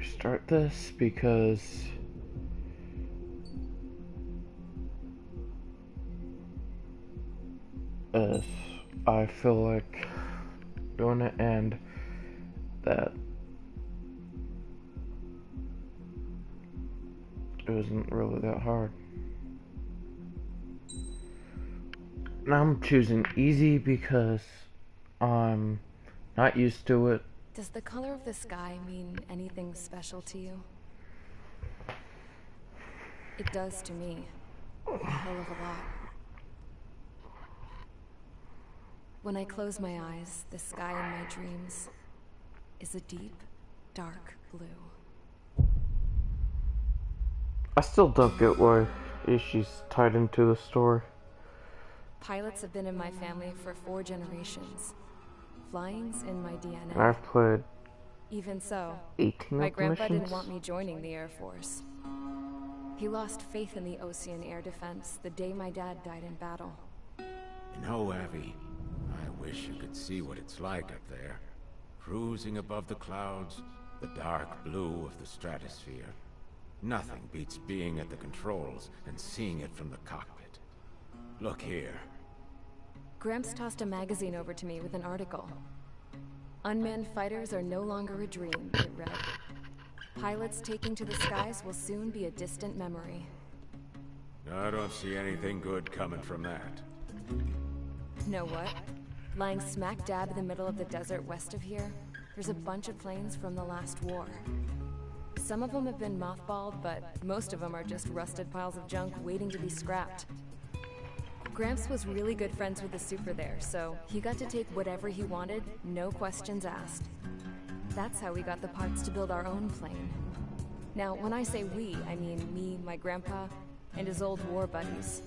restart this because uh, I feel like doing it, and that it wasn't really that hard. Now I'm choosing easy because I'm not used to it. Does the color of the sky mean anything special to you? It does to me. A hell of a lot. When I close my eyes, the sky in my dreams is a deep, dark blue. I still don't get why she's tied into the story. Pilots have been in my family for 4 generations. Flying's in my DNA. I've played Even so, 18 my of the grandpa missions. didn't want me joining the Air Force. He lost faith in the Ocean Air Defense the day my dad died in battle. You know, Abby, I wish you could see what it's like up there. Cruising above the clouds, the dark blue of the stratosphere. Nothing beats being at the controls and seeing it from the cockpit. Look here. Gramps tossed a magazine over to me with an article. Unmanned fighters are no longer a dream, it read. Pilots taking to the skies will soon be a distant memory. I don't see anything good coming from that. Know what? Lying smack dab in the middle of the desert west of here, there's a bunch of planes from the last war. Some of them have been mothballed, but most of them are just rusted piles of junk waiting to be scrapped. Gramps was really good friends with the super there, so he got to take whatever he wanted, no questions asked. That's how we got the parts to build our own plane. Now, when I say we, I mean me, my grandpa, and his old war buddies.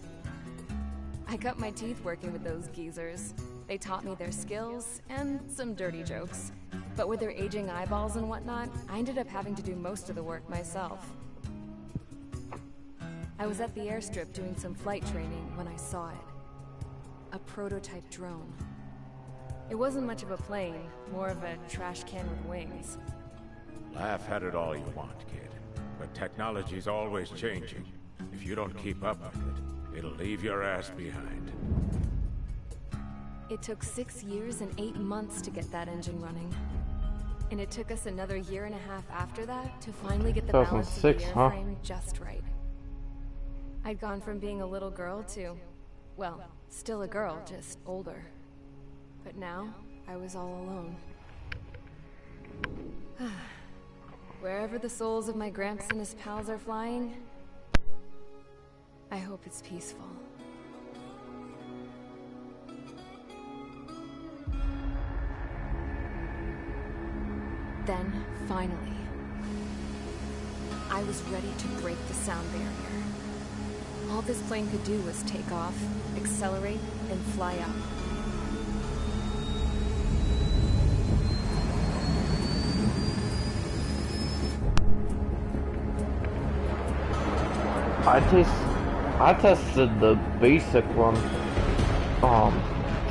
I cut my teeth working with those geezers. They taught me their skills, and some dirty jokes. But with their aging eyeballs and whatnot, I ended up having to do most of the work myself. I was at the airstrip doing some flight training when I saw it. A prototype drone. It wasn't much of a plane, more of a trash can with wings. Laugh at it all you want, kid. But technology's always changing. If you don't keep up with it, it'll leave your ass behind. It took 6 years and 8 months to get that engine running. And it took us another 1.5 years after that to finally get the balance of the 2006, huh? airframe just right. I'd gone from being a little girl to, well, still a girl, just older. But now, I was all alone. Wherever the souls of my Gramps and his pals are flying, I hope it's peaceful. Then, finally, I was ready to break the sound barrier. All this plane could do was take off, accelerate, and fly up. I tested the basic one,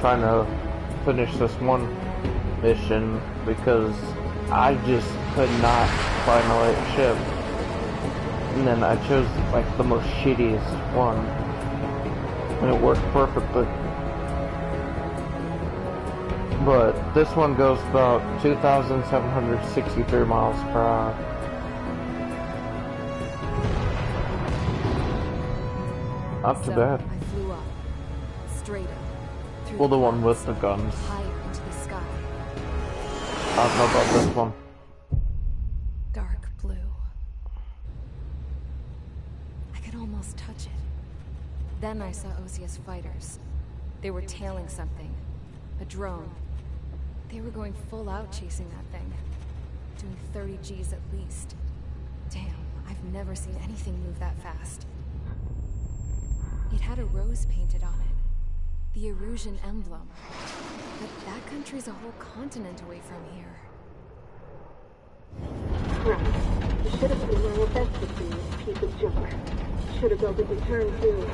trying to finish this one mission because I just could not find the right ship. And then I chose like the most shittiest one, and it worked perfectly. But this one goes about 2,763 miles per hour. Not too bad. I flew up, straight up, through Well, the one with the guns. higher into the sky. I don't know about this one. Dark blue. I could almost touch it. Then I saw Osius fighters. They were tailing something. A drone. They were going full out chasing that thing. Doing 30 Gs at least. Damn, I've never seen anything move that fast. It had a rose painted on it. The Erusian emblem. But that country's a whole continent away from here. Right. You should have been my best with this piece of junk. Should have built a return too.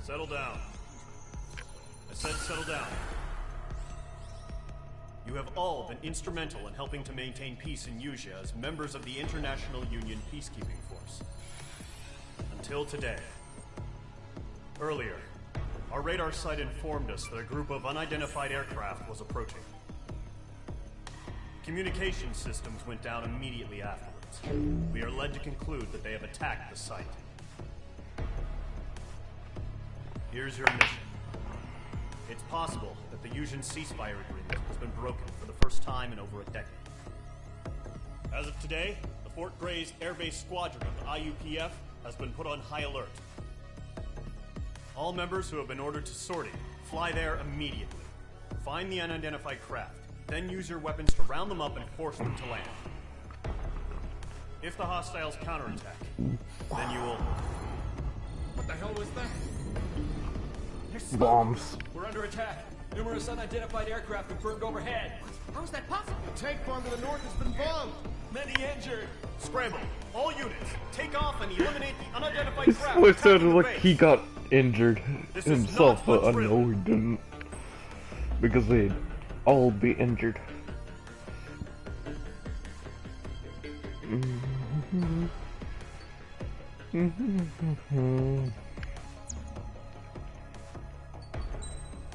Settle down. I said settle down. You have all been instrumental in helping to maintain peace in Yuzha as members of the International Union Peacekeeping Force. Until today. Earlier, our radar site informed us that a group of unidentified aircraft was approaching. Communication systems went down immediately afterwards. We are led to conclude that they have attacked the site. Here's your mission. It's possible that the Yuzhan ceasefire agreement has been broken for the first time in over a decade. As of today, the Fort Grays Air Base Squadron of the IUPF has been put on high alert. All members who have been ordered to sortie, fly there immediately. Find the unidentified craft, then use your weapons to round them up and force them to land. If the hostiles counterattack, then you will... What the hell was that? Bombs. We're under attack. Numerous unidentified aircraft have burned overhead. How is that possible? The tank farm to the north has been bombed. Many injured. Scramble! All units, take off and eliminate the unidentified His craft. voice sounded attacking the like base. he got injured This is himself, not but I a drill. know he didn't. Because they'd all be injured.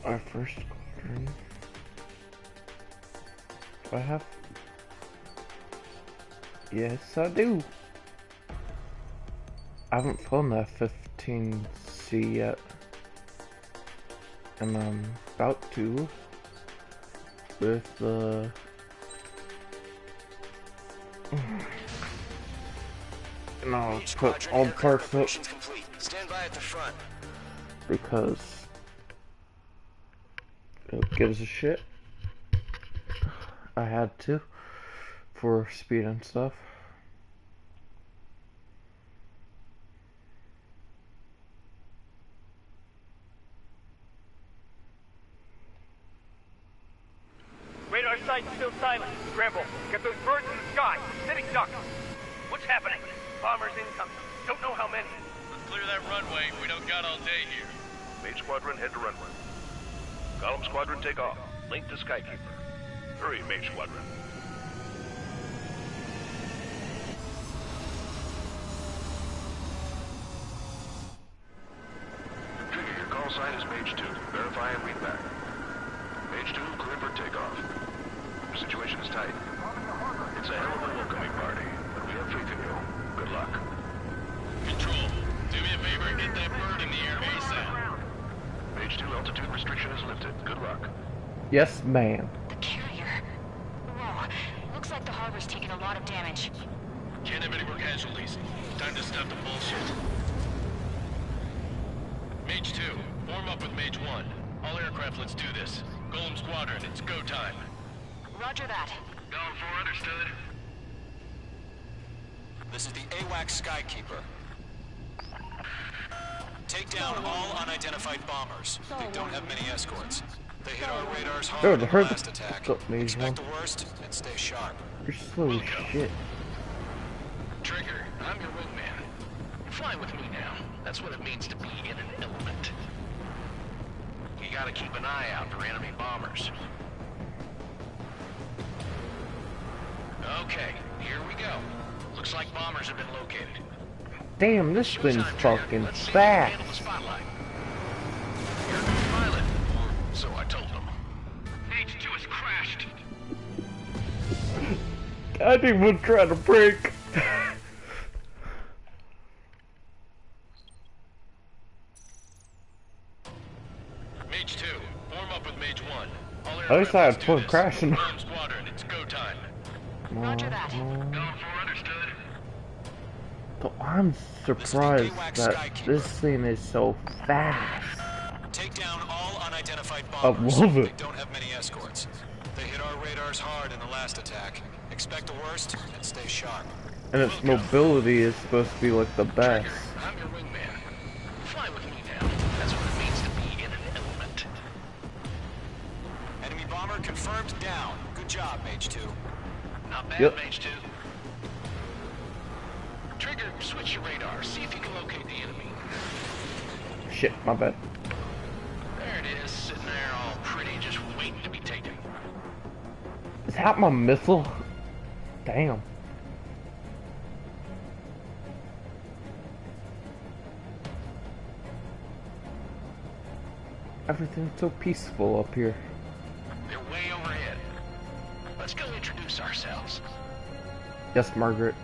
Our first squadron. Do I have? Yes, I do. I haven't flown the F-15C yet. And I'm about to. With the... And I'll put all parts up. Stand by at the front. Because who gives a shit? I had to for speed and stuff. Radar site still silent. Scramble. Get those birds in the sky. Sitting ducks. What's happening? Bombers incoming. Don't know how many. Let's clear that runway. We don't got all day here. Mage Squadron, head to runway. Column Squadron, take off. Link to Skykeeper. Hurry, Mage Squadron. Trigger, your call sign is Mage 2. Verify and read back. Mage 2, clear for takeoff. Your situation is tight. It's a hell of a welcoming party, but we have faith in you. Good luck. Control, do me a favor and get that bird in the air ASAP. Mage 2, altitude restriction is lifted. Good luck. Yes, ma'am. The carrier. Whoa. Looks like the harbor's taking a lot of damage. Can't have any more casualties. Time to stop the bullshit. Mage 2, form up with Mage 1. All aircraft, let's do this. Golem Squadron, it's go time. Roger that. Going for understood. This is the AWACS Skykeeper. Take down all unidentified bombers. They don't have many escorts. They hit our radars hard in the last attack. Expect the worst and stay sharp. You're slow as shit. Trigger, I'm your wingman. Fly with me now. That's what it means to be in an element. You gotta keep an eye out for enemy bombers. Okay, here we go. Looks like bombers have been located. Damn, this thing's fucking fast. Handle the spotlight. You're a good pilot, or so I told them. H2 has crashed. I didn't even try to break. Mage 2, form up with Mage 1. All At least I had aircraft, fun let's do crashing. this. Golem Squadron, it's go time. Roger that. Going for understood. So I'm surprised that this thing is so fast. Take down all unidentified I bombers. love They it. don't have many escorts. They hit our radars hard in the last attack. Expect the worst and stay sharp. And its mobility is supposed to be like the best. I'm your wingman. Fly with me now. That's what it means to be in an element. Enemy bomber confirmed down. Good job, Mage 2. Not bad, Yep. Mage 2. Trigger, switch your radar. See if you can locate the enemy. shit, my bad. There it is, sitting there all pretty, just waiting to be taken. Is that my missile? Damn. Everything's so peaceful up here. They're way overhead. Let's go introduce ourselves. Yes, Margaret.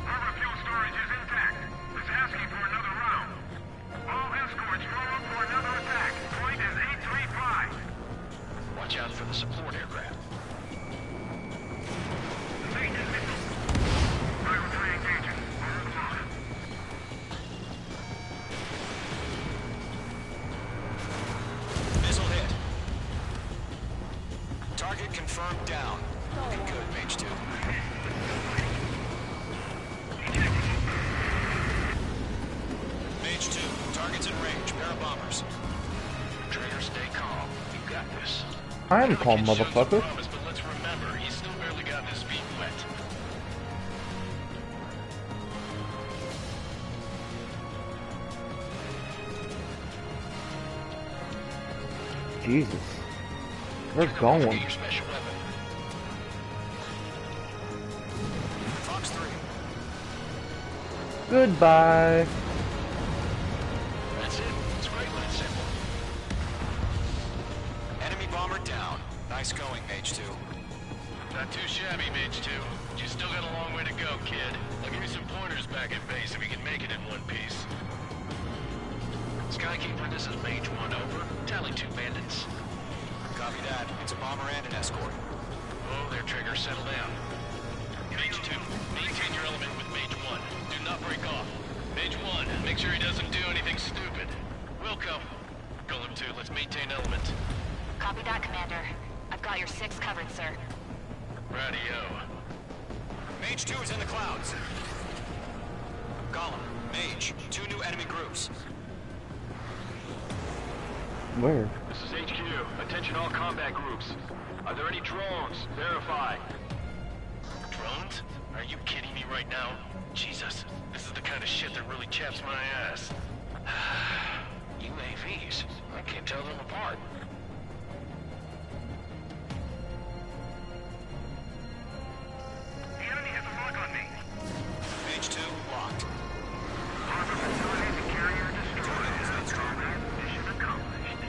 Harbor fuel storage is intact. It's asking for another round. All escorts roll up for another attack. Point is 835. Watch out for the support aircraft. Missile hit. Target confirmed down. Good, Mage 2. Mage 2, target's in range. Pair of bombers. Trigger, stay calm. You got this. I am calm, motherfucker. Promise, but let's remember, he's still barely gotten his feet wet. Jesus. They're going. Get your special weapon. Fox 3. Goodbye. That's it. It's great when it's simple. Enemy bomber down. Nice going, Mage 2. Not too shabby, Mage 2. You still got a long way to go, kid. I'll give you some pointers back at base if you can make it in one piece. Skykeeper, this is Mage 1, over. Tally 2 bandits. Copy that. It's a bomber and an escort. Oh, there, Trigger. Settle down. Mage 2, maintain your element with Mage 1. Do not break off. Mage 1, make sure he doesn't do anything stupid. Welcome. Golem 2, let's maintain element. Copy that, Commander. I've got your 6 covered, sir. Radio. Mage 2 is in the clouds. Column, Mage, 2 new enemy groups. Where? This is HQ. Attention all combat groups. Are there any drones? Verify. Drones? Are you kidding me right now? Jesus, this is the kind of shit that really chaps my ass. UAVs. I can't tell them apart. The enemy has a lock on me. Mage 2, locked. Harbor facility carrier destroyed. Mission accomplished.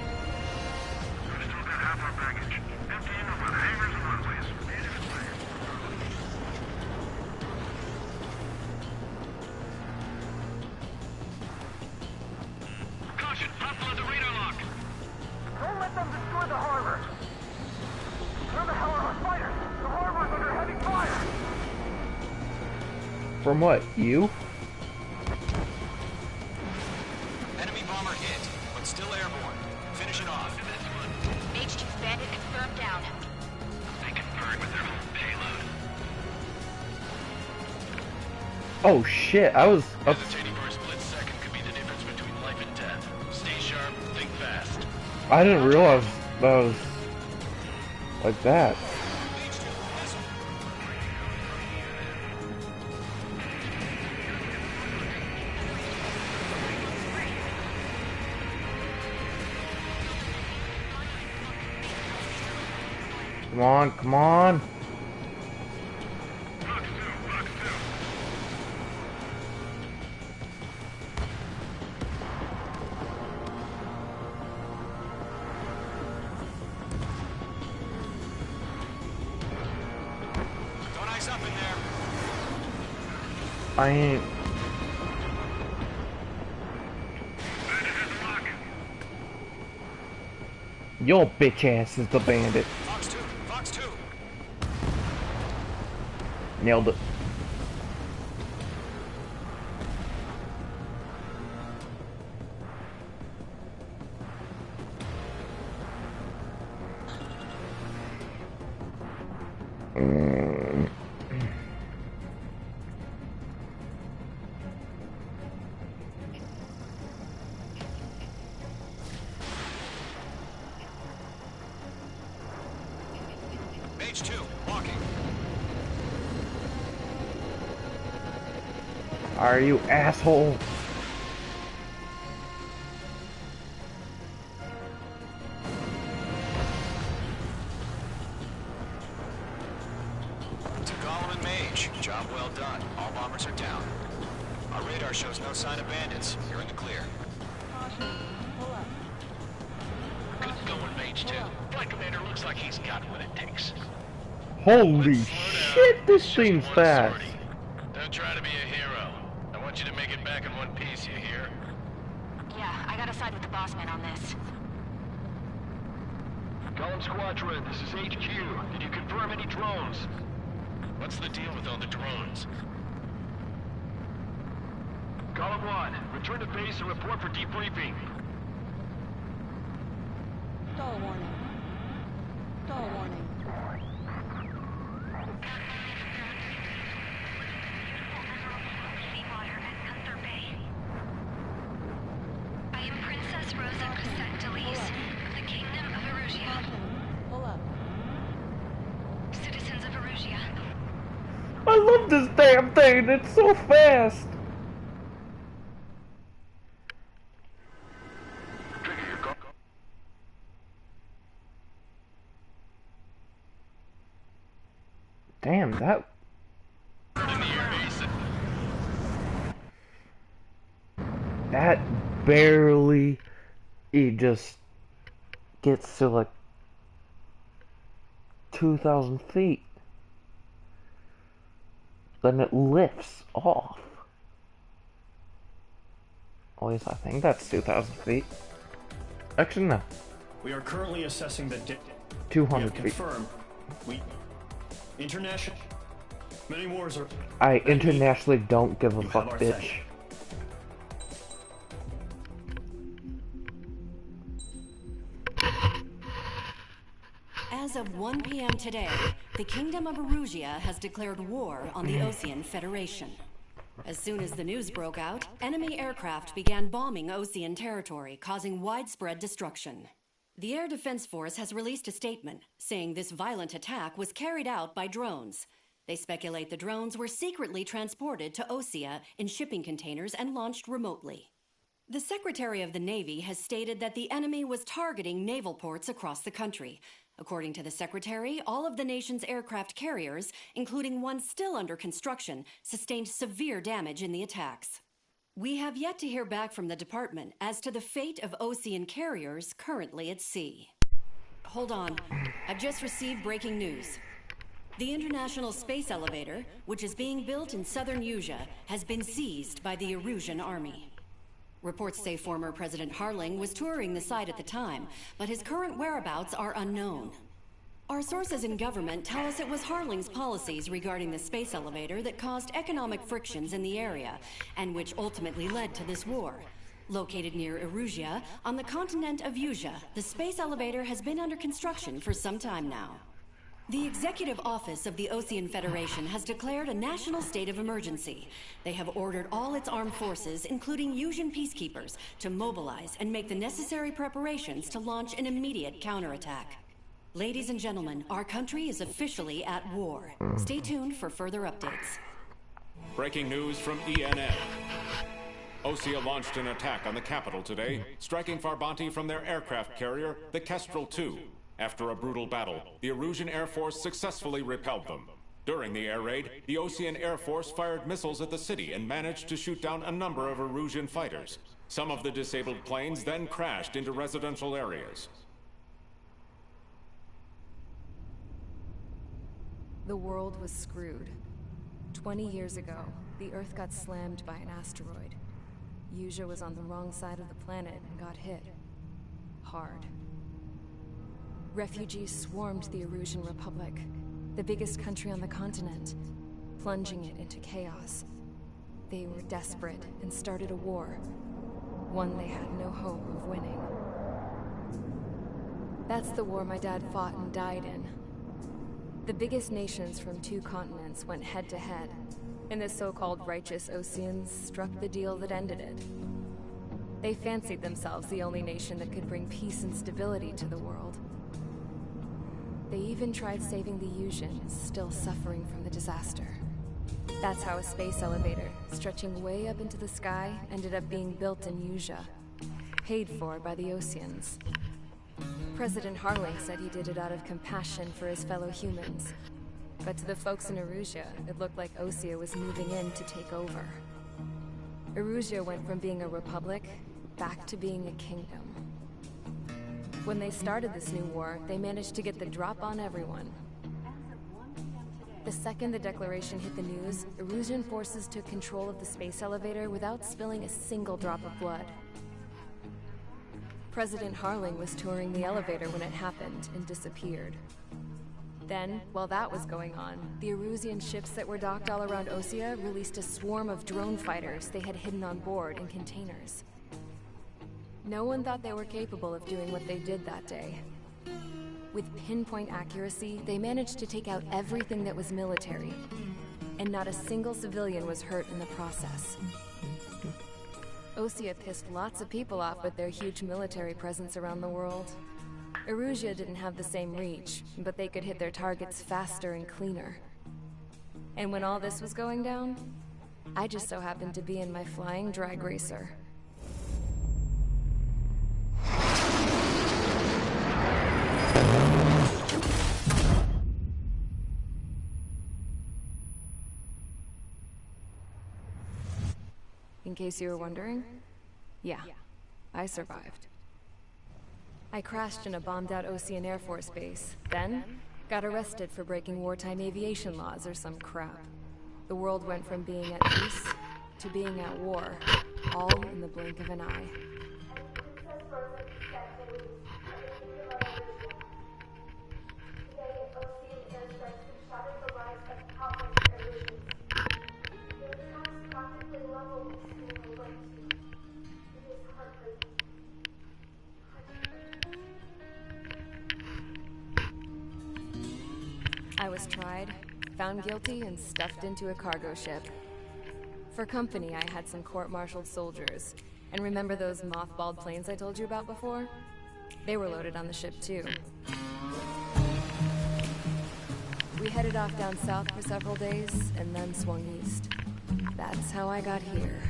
We've still got half our baggage. Emptying over the hangars and runways. Music playing. Caution! Hostile at the radar lock! Don't let them destroy the harbor! Where the hell are our fighters? The harbor's under heavy fire! From what? You? Enemy bomber hit, but still airborne. Finish it off. Mage 2 bandit confirmed down. They conferred with their whole payload. Oh shit, I was up. Hesitating for a split second could be the difference between life and death. Stay sharp, think fast. I didn't realize that was like that. Mage 2, missile. Come on, come on. Don't ice up in there. I ain't. Your bitch ass is the bandit. Fox 2, Fox 2. Nailed it. Mage 2, walking. Are you asshole? Mage. Job well done. All bombers are down. Our radar shows no sign of bandits. You're in the clear. Good going, Mage 2. Flight commander looks like he's got what it takes. Holy shit, this seems fast. Don't try to be a hero. I want you to make it back in one piece, you hear? Yeah, I gotta side with the boss man on this. Column Squadron, this is HQ. Did you confirm any drones? What's the deal with all the drones? Column 1, return to base and report for debriefing. Stall warning. Stall warning. I am Princess Rosa Cassette Delise of the Kingdom of Erusia. Pull up. Citizens of Erusia. I love this damn thing, it's so fast. Damn, that barely, it just gets to like 2,000 feet. Then it lifts off. At least I think that's 2,000 feet. Actually, no. We are currently assessing the 200 feet. Confirmed. International. Many wars are. I internationally don't give a fuck, bitch. As of 1 p.m. today, the Kingdom of Erusia has declared war on the Osean Federation. As soon as the news broke out, enemy aircraft began bombing Osean territory, causing widespread destruction. The Air Defense Force has released a statement saying this violent attack was carried out by drones. They speculate the drones were secretly transported to Osea in shipping containers and launched remotely. The Secretary of the Navy has stated that the enemy was targeting naval ports across the country. According to the Secretary, all of the nation's aircraft carriers, including one still under construction, sustained severe damage in the attacks. We have yet to hear back from the department as to the fate of Osean carriers currently at sea. Hold on. I've just received breaking news. The International Space Elevator, which is being built in southern Usea, has been seized by the Erusian army. Reports say former President Harling was touring the site at the time, but his current whereabouts are unknown. Our sources in government tell us it was Harling's policies regarding the space elevator that caused economic frictions in the area, and which ultimately led to this war. Located near Erusia, on the continent of Usea, the space elevator has been under construction for some time now. The Executive Office of the Osean Federation has declared a national state of emergency. They have ordered all its armed forces, including Usian peacekeepers, to mobilize and make the necessary preparations to launch an immediate counterattack. Ladies and gentlemen, our country is officially at war. Stay tuned for further updates. Breaking news from ENN. Osea launched an attack on the capital today, striking Farbanti from their aircraft carrier, the Kestrel II. After a brutal battle, the Erusian Air Force successfully repelled them. During the air raid, the Osean Air Force fired missiles at the city and managed to shoot down a number of Erusian fighters. Some of the disabled planes then crashed into residential areas. The world was screwed. 20 years ago, the Earth got slammed by an asteroid. Usea was on the wrong side of the planet and got hit. Hard. Refugees swarmed the Erusian Republic, the biggest country on the continent, plunging it into chaos. They were desperate and started a war, one they had no hope of winning. That's the war my dad fought and died in. The biggest nations from 2 continents went head-to-head, and the so-called righteous Oseans struck the deal that ended it. They fancied themselves the only nation that could bring peace and stability to the world. They even tried saving the Usians, still suffering from the disaster. That's how a space elevator, stretching way up into the sky, ended up being built in Usea, paid for by the Oseans. President Harling said he did it out of compassion for his fellow humans. But to the folks in Erusea, it looked like Osea was moving in to take over. Erusea went from being a republic back to being a kingdom. When they started this new war, they managed to get the drop on everyone. The second the declaration hit the news, Erusian forces took control of the space elevator without spilling a single drop of blood. President Harling was touring the elevator when it happened and disappeared. Then, while that was going on, the Erusian ships that were docked all around Osea released a swarm of drone fighters they had hidden on board in containers. No one thought they were capable of doing what they did that day. With pinpoint accuracy, they managed to take out everything that was military, and not a single civilian was hurt in the process. Osea pissed lots of people off with their huge military presence around the world. Erusea didn't have the same reach, but they could hit their targets faster and cleaner. And when all this was going down, I just so happened to be in my flying drag racer. In case you were wondering, yeah, I survived. I crashed in a bombed-out Osean Air Force base, then got arrested for breaking wartime aviation laws or some crap. The world went from being at peace to being at war, all in the blink of an eye. I was tried, found guilty, and stuffed into a cargo ship. For company, I had some court-martialed soldiers. And remember those mothballed planes I told you about before? They were loaded on the ship, too. We headed off down south for several days, and then swung east. That's how I got here.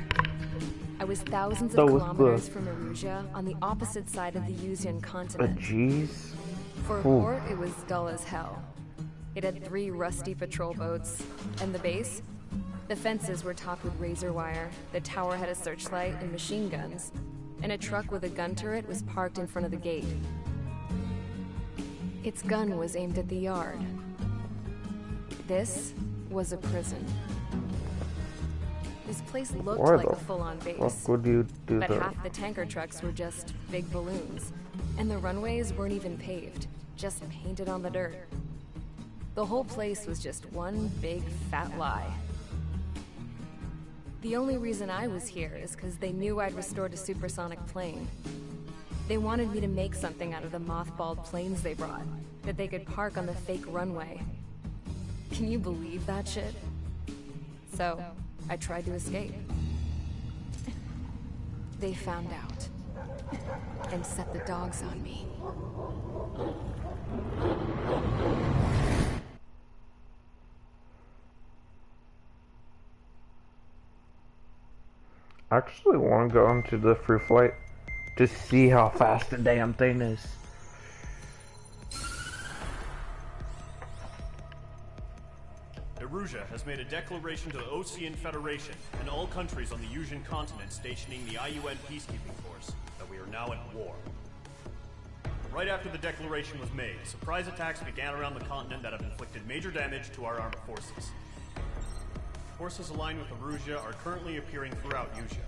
I was thousands of kilometers from Erusea, on the opposite side of the Yuzian continent. Jeez. For a port, it was dull as hell. It had 3 rusty patrol boats, and the base? The fences were topped with razor wire, the tower had a searchlight and machine guns, and a truck with a gun turret was parked in front of the gate. Its gun was aimed at the yard. This was a prison. This place looked like a full-on base, what would you do but there? half the tanker trucks were just big balloons, and the runways weren't even paved, just painted on the dirt. The whole place was just one big fat lie. The only reason I was here is because they knew I'd restored a supersonic plane. They wanted me to make something out of the mothballed planes they brought, that they could park on the fake runway. Can you believe that shit? So, I tried to escape. They found out, and set the dogs on me. I actually want to go into the free flight to see how fast the damn thing is. Erusea has made a declaration to the Osean Federation and all countries on the Yuzian continent stationing the IUN peacekeeping force that we are now at war. Right after the declaration was made, surprise attacks began around the continent that have inflicted major damage to our armed forces. Forces aligned with Erusea are currently appearing throughout Yusia.